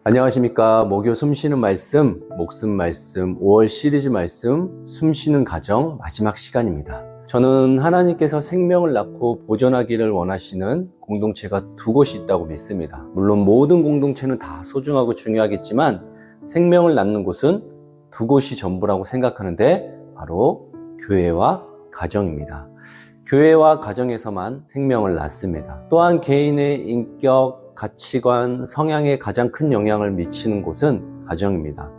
안녕하십니까. 목요 숨쉬는 말씀, 목숨 말씀 5월 시리즈 말씀 숨쉬는 가정 마지막 시간입니다. 저는 하나님께서 생명을 낳고 보존하기를 원하시는 공동체가 두 곳이 있다고 믿습니다. 물론 모든 공동체는 다 소중하고 중요하겠지만 생명을 낳는 곳은 두 곳이 전부라고 생각하는데 바로 교회와 가정입니다. 교회와 가정에서만 생명을 낳습니다. 또한 개인의 인격, 가치관, 성향에 가장 큰 영향을 미치는 곳은 가정입니다.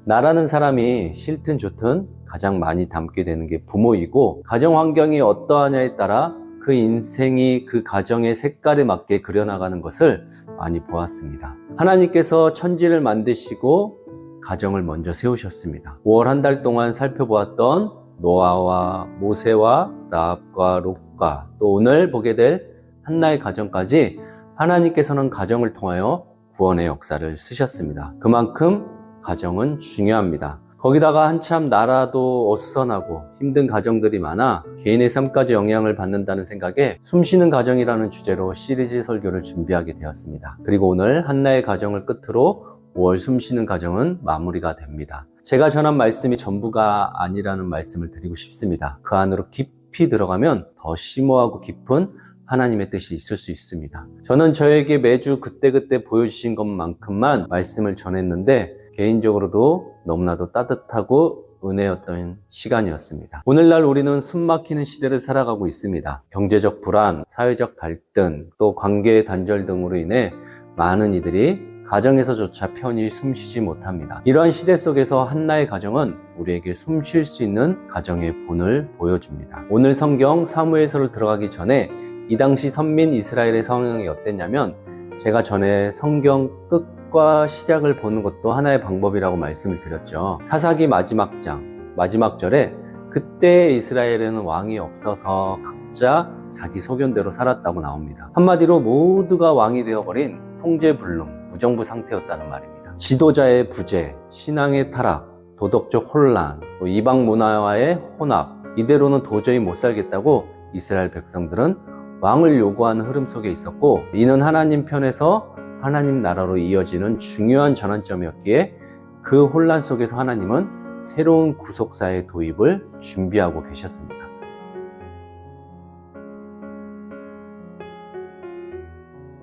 나라는 사람이 싫든 좋든 가장 많이 닮게 되는 게 부모이고, 가정 환경이 어떠하냐에 따라 그 인생이 그 가정의 색깔에 맞게 그려나가는 것을 많이 보았습니다. 하나님께서 천지를 만드시고 가정을 먼저 세우셨습니다. 5월 한 달 동안 살펴보았던 노아와 모세와 라합과 롯과 또 오늘 보게 될 한나의 가정까지 하나님께서는 가정을 통하여 구원의 역사를 쓰셨습니다. 그만큼 가정은 중요합니다. 거기다가 한참 나라도 어수선하고 힘든 가정들이 많아 개인의 삶까지 영향을 받는다는 생각에 숨쉬는 가정이라는 주제로 시리즈 설교를 준비하게 되었습니다. 그리고 오늘 한나의 가정을 끝으로 5월 숨쉬는 가정은 마무리가 됩니다. 제가 전한 말씀이 전부가 아니라는 말씀을 드리고 싶습니다. 그 안으로 깊이 들어가면 더 심오하고 깊은 하나님의 뜻이 있을 수 있습니다. 저는 저에게 매주 그때그때 보여주신 것만큼만 말씀을 전했는데 개인적으로도 너무나도 따뜻하고 은혜였던 시간이었습니다. 오늘날 우리는 숨막히는 시대를 살아가고 있습니다. 경제적 불안, 사회적 갈등, 또 관계의 단절 등으로 인해 많은 이들이 가정에서조차 편히 숨쉬지 못합니다. 이러한 시대 속에서 한나의 가정은 우리에게 숨 쉴 수 있는 가정의 본을 보여줍니다. 오늘 성경 사무엘서를 들어가기 전에 이 당시 선민 이스라엘의 상황이 어땠냐면, 제가 전에 성경 끝과 시작을 보는 것도 하나의 방법이라고 말씀을 드렸죠. 사사기 마지막 장, 마지막 절에 그때 이스라엘에는 왕이 없어서 각자 자기 소견대로 살았다고 나옵니다. 한마디로 모두가 왕이 되어버린 통제불능, 무정부 상태였다는 말입니다. 지도자의 부재, 신앙의 타락, 도덕적 혼란, 또 이방 문화와의 혼합, 이대로는 도저히 못 살겠다고 이스라엘 백성들은 왕을 요구하는 흐름 속에 있었고, 이는 하나님 편에서 하나님 나라로 이어지는 중요한 전환점이었기에 그 혼란 속에서 하나님은 새로운 구속사의 도입을 준비하고 계셨습니다.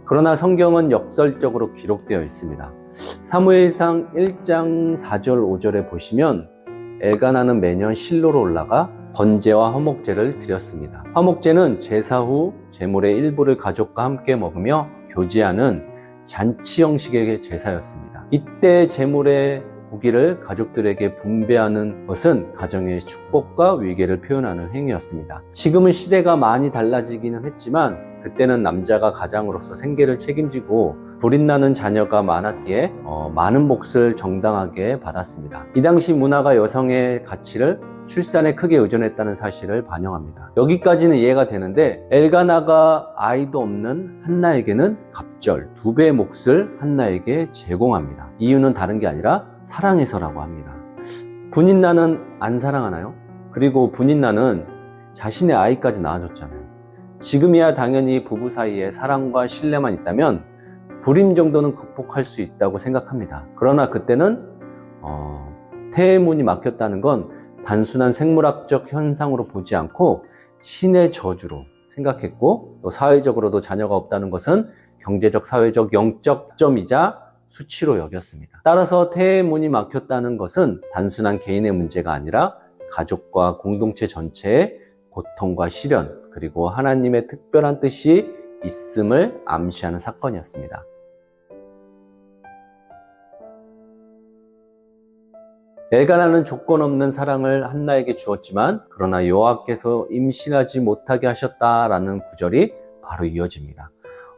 그러나 성경은 역설적으로 기록되어 있습니다. 사무엘상 1장 4절 5절에 보시면 엘가나는 매년 실로로 올라가 번제와 화목제를 드렸습니다. 화목제는 제사 후 제물의 일부를 가족과 함께 먹으며 교제하는 잔치 형식의 제사였습니다. 이때 제물의 고기를 가족들에게 분배하는 것은 가정의 축복과 위계를 표현하는 행위였습니다. 지금은 시대가 많이 달라지기는 했지만 그때는 남자가 가장으로서 생계를 책임지고 불임나는 자녀가 많았기에 많은 몫을 정당하게 받았습니다. 이 당시 문화가 여성의 가치를 출산에 크게 의존했다는 사실을 반영합니다. 여기까지는 이해가 되는데 엘가나가 아이도 없는 한나에게는 갑절 2배의 몫을 한나에게 제공합니다. 이유는 다른 게 아니라 사랑해서라고 합니다. 분인나는 안 사랑하나요? 그리고 분인나는 자신의 아이까지 낳아줬잖아요. 지금이야 당연히 부부 사이에 사랑과 신뢰만 있다면 불임 정도는 극복할 수 있다고 생각합니다. 그러나 그때는 태의 문이 막혔다는 건 단순한 생물학적 현상으로 보지 않고 신의 저주로 생각했고, 또 사회적으로도 자녀가 없다는 것은 경제적, 사회적, 영적 점이자 수치로 여겼습니다. 따라서 태의 문이 막혔다는 것은 단순한 개인의 문제가 아니라 가족과 공동체 전체의 고통과 시련, 그리고 하나님의 특별한 뜻이 있음을 암시하는 사건이었습니다. 엘가나는 조건 없는 사랑을 한나에게 주었지만 그러나 여호와께서 임신하지 못하게 하셨다라는 구절이 바로 이어집니다.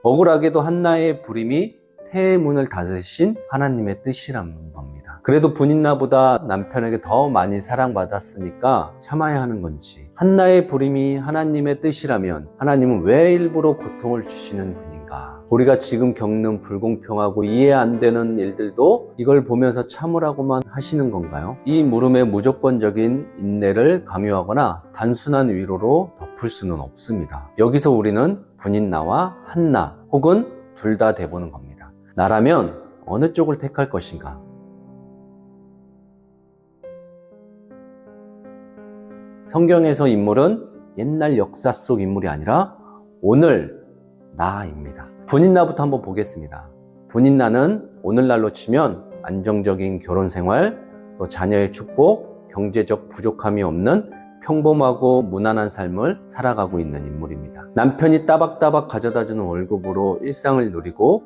억울하게도 한나의 불임이 태의 문을 닫으신 하나님의 뜻이라는 겁니다. 그래도 분인나보다 남편에게 더 많이 사랑받았으니까 참아야 하는 건지, 한나의 불임이 하나님의 뜻이라면 하나님은 왜 일부러 고통을 주시는 분인가? 우리가 지금 겪는 불공평하고 이해 안 되는 일들도 이걸 보면서 참으라고만 하시는 건가요? 이 물음의 무조건적인 인내를 강요하거나 단순한 위로로 덮을 수는 없습니다. 여기서 우리는 분인나와 한나 혹은 둘 다 돼보는 겁니다. 나라면 어느 쪽을 택할 것인가? 성경에서 인물은 옛날 역사 속 인물이 아니라 오늘 나입니다. 분인나부터 한번 보겠습니다. 분인나는 오늘날로 치면 안정적인 결혼 생활, 또 자녀의 축복, 경제적 부족함이 없는 평범하고 무난한 삶을 살아가고 있는 인물입니다. 남편이 따박따박 가져다주는 월급으로 일상을 누리고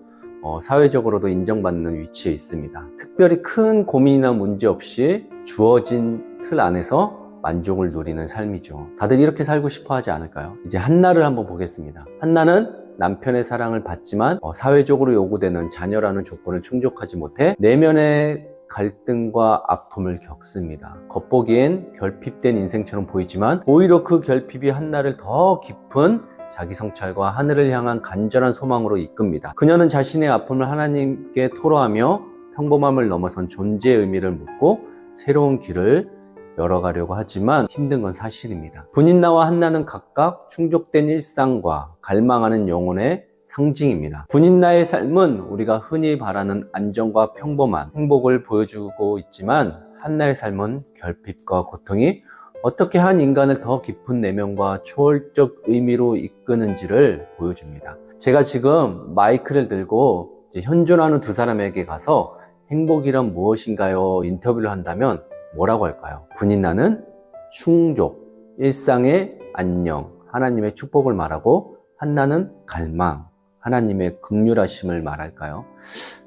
사회적으로도 인정받는 위치에 있습니다. 특별히 큰 고민이나 문제 없이 주어진 틀 안에서 만족을 누리는 삶이죠. 다들 이렇게 살고 싶어 하지 않을까요? 이제 한나를 한번 보겠습니다. 한나는 남편의 사랑을 받지만 사회적으로 요구되는 자녀라는 조건을 충족하지 못해 내면의 갈등과 아픔을 겪습니다. 겉보기엔 결핍된 인생처럼 보이지만 오히려 그 결핍이 한나를 더 깊은 자기 성찰과 하늘을 향한 간절한 소망으로 이끕니다. 그녀는 자신의 아픔을 하나님께 토로하며 평범함을 넘어선 존재의 의미를 묻고 새로운 길을 열어가려고 하지만 힘든 건 사실입니다. 분인나와 한나는 각각 충족된 일상과 갈망하는 영혼의 상징입니다. 분인나의 삶은 우리가 흔히 바라는 안정과 평범한 행복을 보여주고 있지만 한나의 삶은 결핍과 고통이 어떻게 한 인간을 더 깊은 내면과 초월적 의미로 이끄는지를 보여줍니다. 제가 지금 마이크를 들고 현존하는 두 사람에게 가서 행복이란 무엇인가요? 인터뷰를 한다면 뭐라고 할까요? 분인나는 충족, 일상의 안녕, 하나님의 축복을 말하고 한나는 갈망, 하나님의 긍휼하심을 말할까요?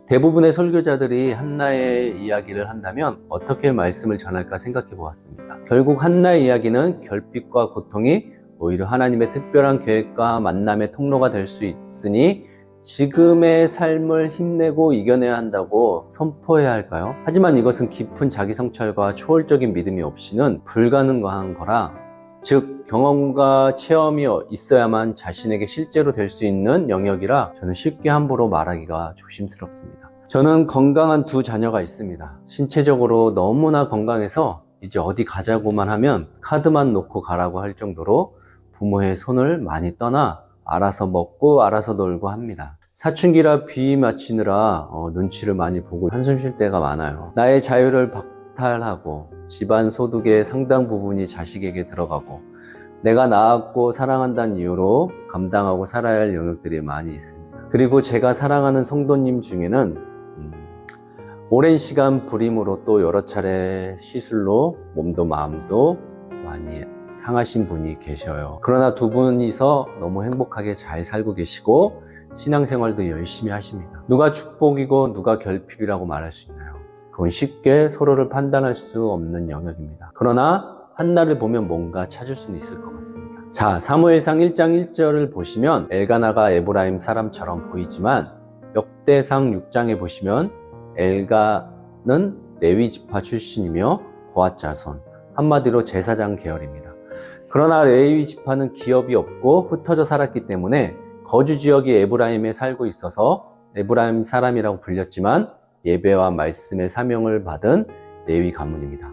대부분의 설교자들이 한나의 이야기를 한다면 어떻게 말씀을 전할까 생각해 보았습니다. 결국 한나의 이야기는 결핍과 고통이 오히려 하나님의 특별한 계획과 만남의 통로가 될 수 있으니 지금의 삶을 힘내고 이겨내야 한다고 선포해야 할까요? 하지만 이것은 깊은 자기 성찰과 초월적인 믿음이 없이는 불가능한 거라, 즉 경험과 체험이 있어야만 자신에게 실제로 될 수 있는 영역이라 저는 쉽게 함부로 말하기가 조심스럽습니다. 저는 건강한 두 자녀가 있습니다. 신체적으로 너무나 건강해서 이제 어디 가자고만 하면 카드만 놓고 가라고 할 정도로 부모의 손을 많이 떠나 알아서 먹고 알아서 놀고 합니다. 사춘기라 비 맞히느라 눈치를 많이 보고 한숨 쉴 때가 많아요. 나의 자유를 박탈하고 집안 소득의 상당 부분이 자식에게 들어가고 내가 낳았고 사랑한다는 이유로 감당하고 살아야 할 영역들이 많이 있습니다. 그리고 제가 사랑하는 성도님 중에는 오랜 시간 불임으로 또 여러 차례 시술로 몸도 마음도 많이 상하신 분이 계셔요. 그러나 두 분이서 너무 행복하게 잘 살고 계시고 신앙생활도 열심히 하십니다. 누가 축복이고 누가 결핍이라고 말할 수 있나요? 그건 쉽게 서로를 판단할 수 없는 영역입니다. 그러나 한나를 보면 뭔가 찾을 수는 있을 것 같습니다. 자, 사무엘상 1장 1절을 보시면 엘가나가 에브라임 사람처럼 보이지만 역대상 6장에 보시면 엘가는 레위 지파 출신이며 고핫 자손, 한마디로 제사장 계열입니다. 그러나 레위 지파는 기업이 없고 흩어져 살았기 때문에 거주 지역이 에브라임에 살고 있어서 에브라임 사람이라고 불렸지만 예배와 말씀의 사명을 받은 레위 가문입니다.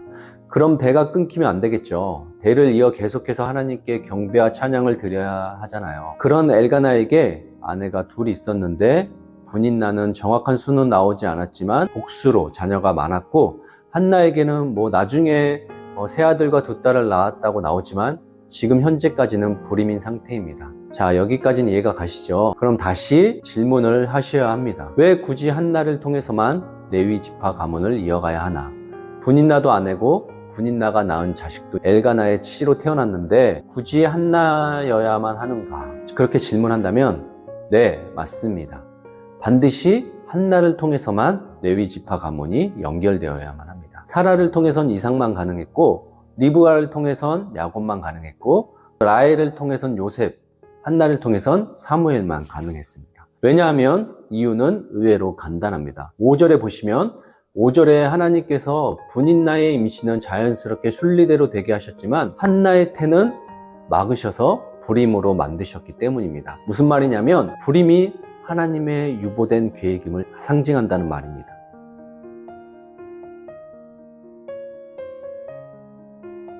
그럼 대가 끊기면 안 되겠죠. 대를 이어 계속해서 하나님께 경배와 찬양을 드려야 하잖아요. 그런 엘가나에게 아내가 둘이 있었는데 분인나는 정확한 수는 나오지 않았지만 복수로 자녀가 많았고 한나에게는 나중에 세 아들과 두 딸을 낳았다고 나오지만 지금 현재까지는 불임인 상태입니다. 자, 여기까지는 이해가 가시죠? 그럼 다시 질문을 하셔야 합니다. 왜 굳이 한나를 통해서만 레위 지파 가문을 이어가야 하나? 분인나도 아내고 분인나가 낳은 자식도 엘가나의 치로 태어났는데 굳이 한나여야만 하는가? 그렇게 질문한다면 네, 맞습니다. 반드시 한나를 통해서만 레위 지파 가문이 연결되어야만 합니다. 사라를 통해선 이삭만 가능했고 리브가를 통해선 야곱만 가능했고 라헬을 통해선 요셉, 한나를 통해선 사무엘만 가능했습니다. 왜냐하면 이유는 의외로 간단합니다. 5절에 보시면 5절에 하나님께서 분인나의 임신은 자연스럽게 순리대로 되게 하셨지만 한나의 태는 막으셔서 불임으로 만드셨기 때문입니다. 무슨 말이냐면 불임이 하나님의 유보된 계획임을 상징한다는 말입니다.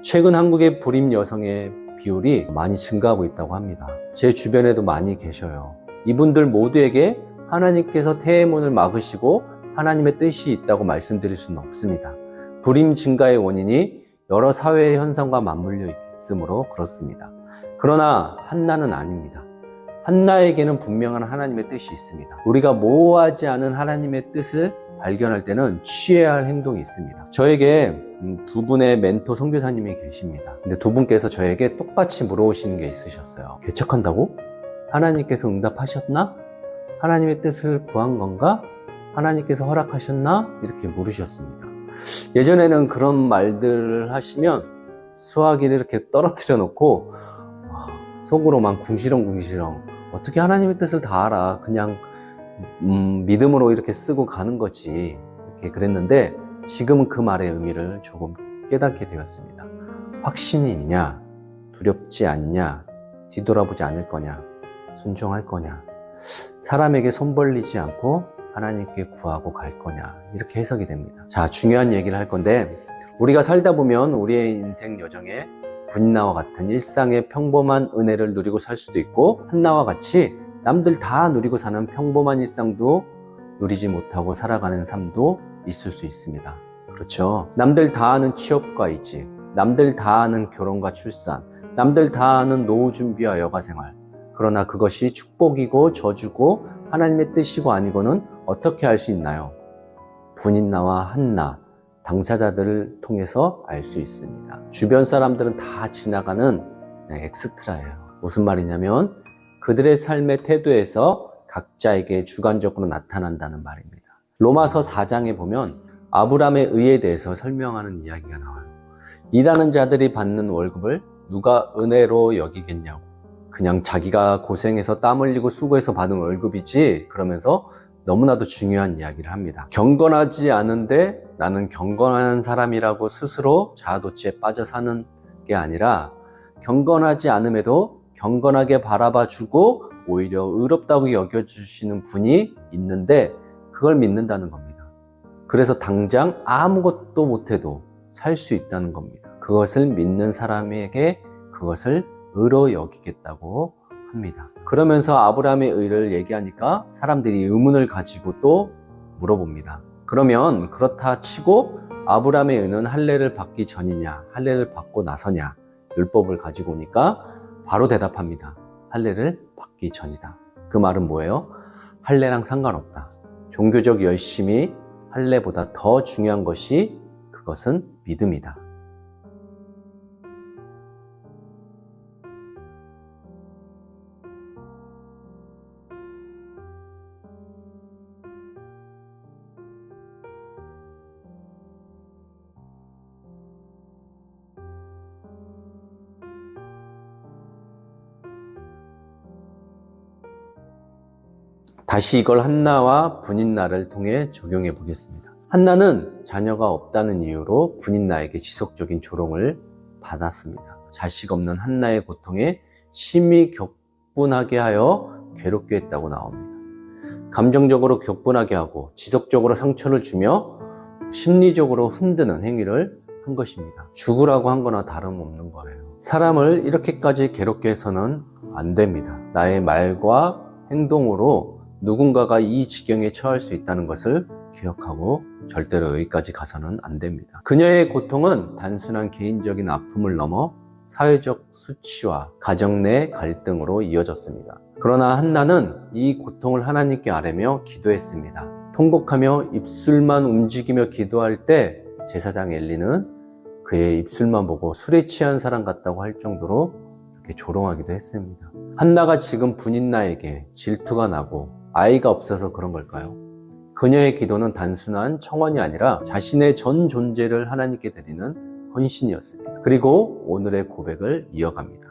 최근 한국의 불임 여성의 비율이 많이 증가하고 있다고 합니다. 제 주변에도 많이 계셔요. 이분들 모두에게 하나님께서 태의 문을 막으시고 하나님의 뜻이 있다고 말씀드릴 수는 없습니다. 불임 증가의 원인이 여러 사회의 현상과 맞물려 있으므로 그렇습니다. 그러나 한나는 아닙니다. 한나에게는 분명한 하나님의 뜻이 있습니다. 우리가 모호하지 않은 하나님의 뜻을 발견할 때는 취해야 할 행동이 있습니다. 저에게 두 분의 멘토 선교사님이 계십니다. 근데 두 분께서 저에게 똑같이 물어보시는 게 있으셨어요. 개척한다고? 하나님께서 응답하셨나? 하나님의 뜻을 구한 건가? 하나님께서 허락하셨나? 이렇게 물으셨습니다. 예전에는 그런 말들을 하시면 수화기를 이렇게 떨어뜨려 놓고 속으로만 궁시렁궁시렁 어떻게 하나님의 뜻을 다 알아? 그냥 믿음으로 이렇게 쓰고 가는 거지. 이렇게 그랬는데 지금은 그 말의 의미를 조금 깨닫게 되었습니다. 확신이 있냐? 두렵지 않냐? 뒤돌아보지 않을 거냐? 순종할 거냐? 사람에게 손 벌리지 않고 하나님께 구하고 갈 거냐? 이렇게 해석이 됩니다. 자, 중요한 얘기를 할 건데 우리가 살다 보면 우리의 인생 여정에 분나와 같은 일상의 평범한 은혜를 누리고 살 수도 있고 한나와 같이 남들 다 누리고 사는 평범한 일상도 누리지 못하고 살아가는 삶도 있을 수 있습니다. 그렇죠? 남들 다 아는 취업과 이직, 남들 다 아는 결혼과 출산, 남들 다 아는 노후 준비와 여가 생활. 그러나 그것이 축복이고 저주고 하나님의 뜻이고 아니고는 어떻게 알 수 있나요? 분인나와 한나, 당사자들을 통해서 알 수 있습니다. 주변 사람들은 다 지나가는 엑스트라예요. 무슨 말이냐면 그들의 삶의 태도에서 각자에게 주관적으로 나타난다는 말입니다. 로마서 4장에 보면 아브라함의 의에 대해서 설명하는 이야기가 나와요. 일하는 자들이 받는 월급을 누가 은혜로 여기겠냐고. 그냥 자기가 고생해서 땀 흘리고 수고해서 받은 월급이지 그러면서 너무나도 중요한 이야기를 합니다. 경건하지 않은데 나는 경건한 사람이라고 스스로 자아도취에 빠져 사는 게 아니라 경건하지 않음에도 경건하게 바라봐 주고 오히려 의롭다고 여겨주시는 분이 있는데 그걸 믿는다는 겁니다. 그래서 당장 아무것도 못해도 살 수 있다는 겁니다. 그것을 믿는 사람에게 그것을 의로 여기겠다고 합니다. 그러면서 아브라함의 의를 얘기하니까 사람들이 의문을 가지고 또 물어봅니다. 그러면 그렇다 치고 아브라함의 의는 할례를 받기 전이냐 할례를 받고 나서냐 율법을 가지고 오니까 바로 대답합니다. 할례를 받기 전이다. 그 말은 뭐예요? 할례랑 상관없다. 종교적 열심이 할례보다 더 중요한 것이 그것은 믿음이다. 다시 이걸 한나와 분인나를 통해 적용해 보겠습니다. 한나는 자녀가 없다는 이유로 분인나에게 지속적인 조롱을 받았습니다. 자식 없는 한나의 고통에 심히 격분하게 하여 괴롭게 했다고 나옵니다. 감정적으로 격분하게 하고 지속적으로 상처를 주며 심리적으로 흔드는 행위를 한 것입니다. 죽으라고 한 거나 다름없는 거예요. 사람을 이렇게까지 괴롭게 해서는 안 됩니다. 나의 말과 행동으로 누군가가 이 지경에 처할 수 있다는 것을 기억하고 절대로 여기까지 가서는 안 됩니다. 그녀의 고통은 단순한 개인적인 아픔을 넘어 사회적 수치와 가정 내 갈등으로 이어졌습니다. 그러나 한나는 이 고통을 하나님께 아뢰며 기도했습니다. 통곡하며 입술만 움직이며 기도할 때 제사장 엘리는 그의 입술만 보고 술에 취한 사람 같다고 할 정도로 이렇게 조롱하기도 했습니다. 한나가 지금 분인나에게 질투가 나고 아이가 없어서 그런 걸까요? 그녀의 기도는 단순한 청원이 아니라 자신의 전 존재를 하나님께 드리는 헌신이었습니다. 그리고 오늘의 고백을 이어갑니다.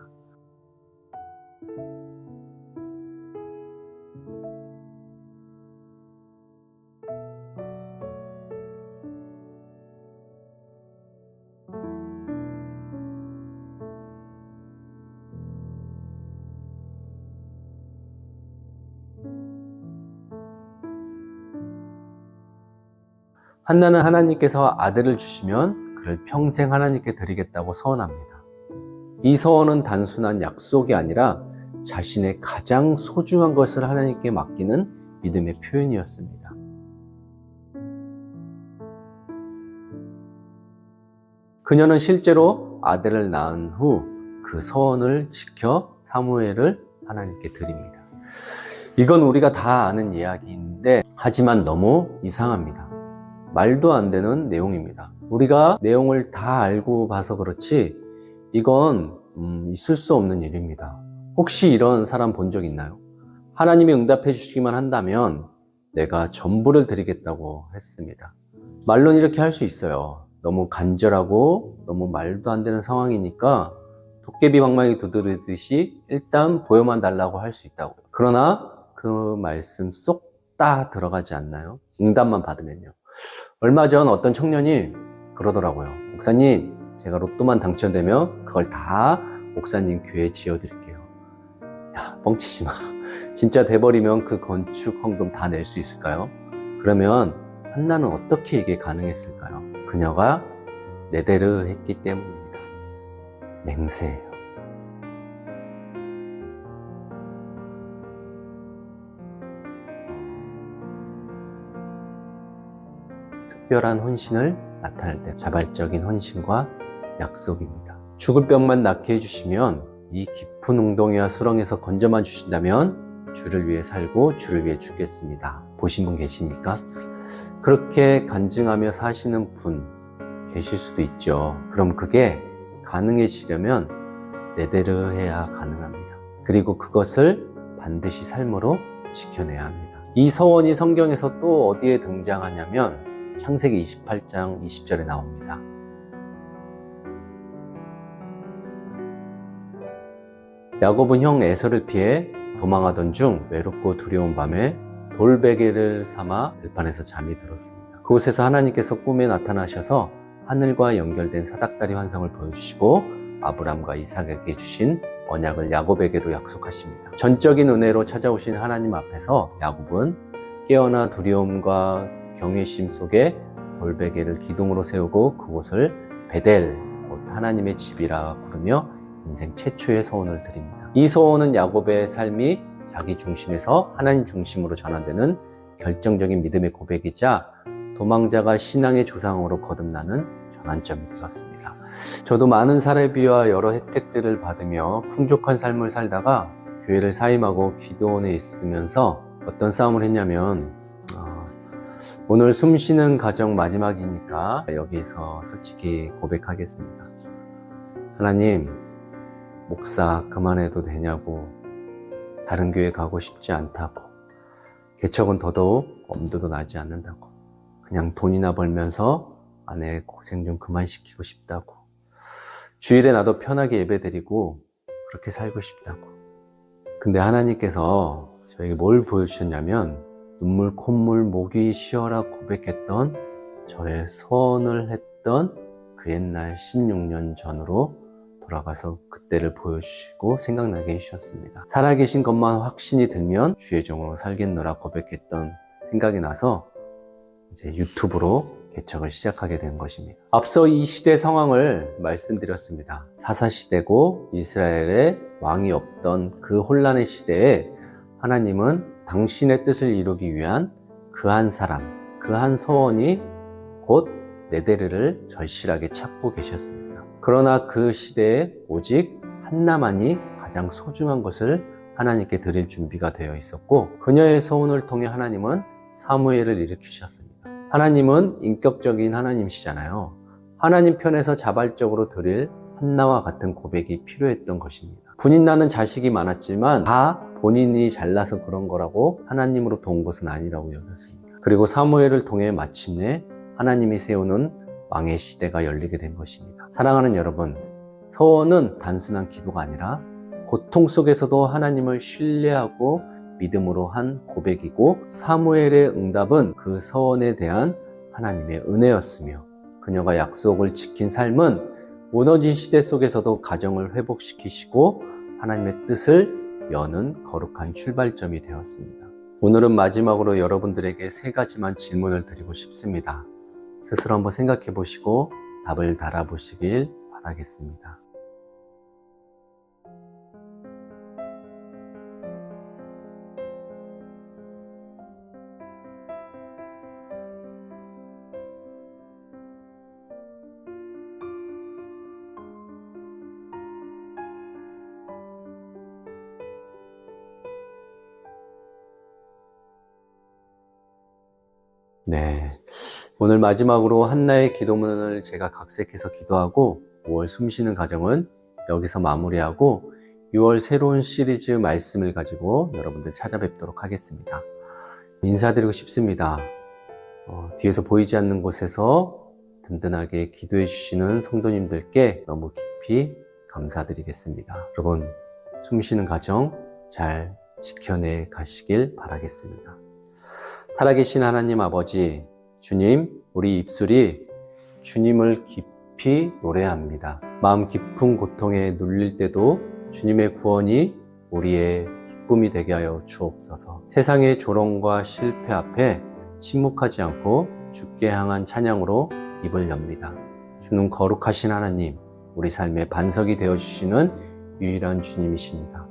한나는 하나님께서 아들을 주시면 그를 평생 하나님께 드리겠다고 서원합니다. 이 서원은 단순한 약속이 아니라 자신의 가장 소중한 것을 하나님께 맡기는 믿음의 표현이었습니다. 그녀는 실제로 아들을 낳은 후 그 서원을 지켜 사무엘을 하나님께 드립니다. 이건 우리가 다 아는 이야기인데 하지만 너무 이상합니다. 말도 안 되는 내용입니다. 우리가 내용을 다 알고 봐서 그렇지 이건 있을 수 없는 일입니다. 혹시 이런 사람 본 적 있나요? 하나님이 응답해 주시기만 한다면 내가 전부를 드리겠다고 했습니다. 말로는 이렇게 할 수 있어요. 너무 간절하고 너무 말도 안 되는 상황이니까 도깨비 방망이 두드리듯이 일단 보여만 달라고 할 수 있다고. 그러나 그 말씀 쏙 다 들어가지 않나요? 응답만 받으면요. 얼마 전 어떤 청년이 그러더라고요. 목사님, 제가 로또만 당첨되면 그걸 다 목사님 교회에 지어드릴게요. 야, 뻥치지 마. 진짜 돼버리면 그 건축 헌금 다 낼 수 있을까요? 그러면 한나는 어떻게 이게 가능했을까요? 그녀가 네데르 했기 때문입니다. 맹세예요. 특별한 헌신을 나타낼 때 자발적인 헌신과 약속입니다. 죽을 병만 낫게 해주시면 이 깊은 웅덩이와 수렁에서 건져만 주신다면 주를 위해 살고 주를 위해 죽겠습니다. 보신 분 계십니까? 그렇게 간증하며 사시는 분 계실 수도 있죠. 그럼 그게 가능해지려면 네데르 해야 가능합니다. 그리고 그것을 반드시 삶으로 지켜내야 합니다. 이 서원이 성경에서 또 어디에 등장하냐면 창세기 28장 20절에 나옵니다. 야곱은 형 에서를 피해 도망하던 중 외롭고 두려운 밤에 돌베개를 삼아 들판에서 잠이 들었습니다. 그곳에서 하나님께서 꿈에 나타나셔서 하늘과 연결된 사닥다리 환상을 보여주시고 아브람과 이삭에게 주신 언약을 야곱에게도 약속하십니다. 전적인 은혜로 찾아오신 하나님 앞에서 야곱은 깨어나 두려움과 경외심 속에 돌베개를 기둥으로 세우고 그곳을 베델, 곧 하나님의 집이라 부르며 인생 최초의 서원을 드립니다. 이 서원은 야곱의 삶이 자기 중심에서 하나님 중심으로 전환되는 결정적인 믿음의 고백이자 도망자가 신앙의 조상으로 거듭나는 전환점이 되었습니다. 저도 많은 사례비와 여러 혜택들을 받으며 풍족한 삶을 살다가 교회를 사임하고 기도원에 있으면서 어떤 싸움을 했냐면 오늘 숨쉬는 가정 마지막이니까 여기서 솔직히 고백하겠습니다. 하나님, 목사 그만해도 되냐고, 다른 교회 가고 싶지 않다고, 개척은 더더욱 엄두도 나지 않는다고, 그냥 돈이나 벌면서 아내 고생 좀 그만 시키고 싶다고, 주일에 나도 편하게 예배드리고 그렇게 살고 싶다고. 근데 하나님께서 저에게 뭘 보여주셨냐면 눈물 콧물 목이 쉬어라 고백했던 저의 소원을 했던 그 옛날 16년 전으로 돌아가서 그때를 보여주시고 생각나게 해주셨습니다. 살아계신 것만 확신이 들면 주의 종으로 살겠노라 고백했던 생각이 나서 이제 유튜브로 개척을 시작하게 된 것입니다. 앞서 이 시대 상황을 말씀드렸습니다. 사사시대고 이스라엘에 왕이 없던 그 혼란의 시대에 하나님은 당신의 뜻을 이루기 위한 그 한 사람, 그 한 서원이 곧 네데르를 절실하게 찾고 계셨습니다. 그러나 그 시대에 오직 한나만이 가장 소중한 것을 하나님께 드릴 준비가 되어 있었고 그녀의 서원을 통해 하나님은 사무엘을 일으키셨습니다. 하나님은 인격적인 하나님이시잖아요. 하나님 편에서 자발적으로 드릴 한나와 같은 고백이 필요했던 것입니다. 분인 나는 자식이 많았지만 다 본인이 잘나서 그런 거라고 하나님으로부터 온 것은 아니라고 여겼습니다. 그리고 사무엘을 통해 마침내 하나님이 세우는 왕의 시대가 열리게 된 것입니다. 사랑하는 여러분, 서원은 단순한 기도가 아니라 고통 속에서도 하나님을 신뢰하고 믿음으로 한 고백이고 사무엘의 응답은 그 서원에 대한 하나님의 은혜였으며 그녀가 약속을 지킨 삶은 무너진 시대 속에서도 가정을 회복시키시고 하나님의 뜻을 여는 거룩한 출발점이 되었습니다. 오늘은 마지막으로 여러분들에게 세 가지만 질문을 드리고 싶습니다. 스스로 한번 생각해 보시고 답을 달아보시길 바라겠습니다. 네. 오늘 마지막으로 한나의 기도문을 제가 각색해서 기도하고 5월 숨쉬는 가정은 여기서 마무리하고 6월 새로운 시리즈 말씀을 가지고 여러분들 찾아뵙도록 하겠습니다. 인사드리고 싶습니다. 뒤에서 보이지 않는 곳에서 든든하게 기도해 주시는 성도님들께 너무 깊이 감사드리겠습니다. 여러분, 숨쉬는 가정 잘 지켜내 가시길 바라겠습니다. 살아계신 하나님 아버지, 주님, 우리 입술이 주님을 깊이 노래합니다. 마음 깊은 고통에 눌릴 때도 주님의 구원이 우리의 기쁨이 되게 하여 주옵소서. 세상의 조롱과 실패 앞에 침묵하지 않고 주께 향한 찬양으로 입을 엽니다. 주는 거룩하신 하나님, 우리 삶의 반석이 되어주시는 유일한 주님이십니다.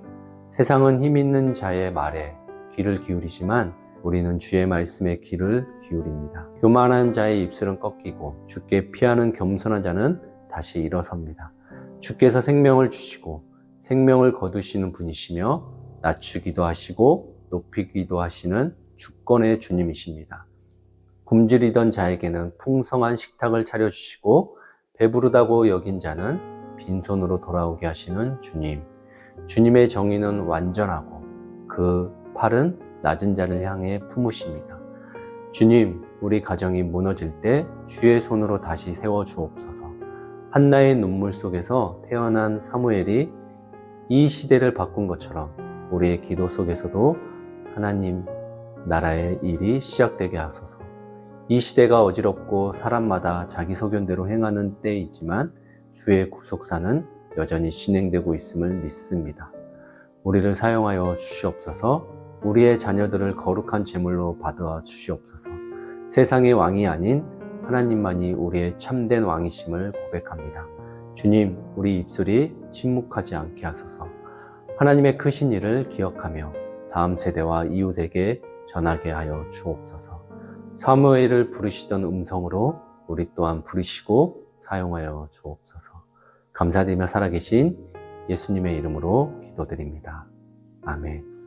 세상은 힘 있는 자의 말에 귀를 기울이지만 우리는 주의 말씀에 귀를 기울입니다. 교만한 자의 입술은 꺾이고 주께 피하는 겸손한 자는 다시 일어섭니다. 주께서 생명을 주시고 생명을 거두시는 분이시며 낮추기도 하시고 높이기도 하시는 주권의 주님이십니다. 굶주리던 자에게는 풍성한 식탁을 차려주시고 배부르다고 여긴 자는 빈손으로 돌아오게 하시는 주님. 주님의 정의는 완전하고 그 팔은 낮은 자를 향해 품으십니다. 주님, 우리 가정이 무너질 때 주의 손으로 다시 세워 주옵소서. 한나의 눈물 속에서 태어난 사무엘이 이 시대를 바꾼 것처럼 우리의 기도 속에서도 하나님 나라의 일이 시작되게 하소서. 이 시대가 어지럽고 사람마다 자기 소견대로 행하는 때이지만 주의 구속사는 여전히 진행되고 있음을 믿습니다. 우리를 사용하여 주시옵소서. 우리의 자녀들을 거룩한 제물로 받아 주시옵소서. 세상의 왕이 아닌 하나님만이 우리의 참된 왕이심을 고백합니다. 주님, 우리 입술이 침묵하지 않게 하소서. 하나님의 크신 일을 기억하며 다음 세대와 이웃에게 전하게 하여 주옵소서. 사무엘을 부르시던 음성으로 우리 또한 부르시고 사용하여 주옵소서. 감사드리며 살아계신 예수님의 이름으로 기도드립니다. 아멘.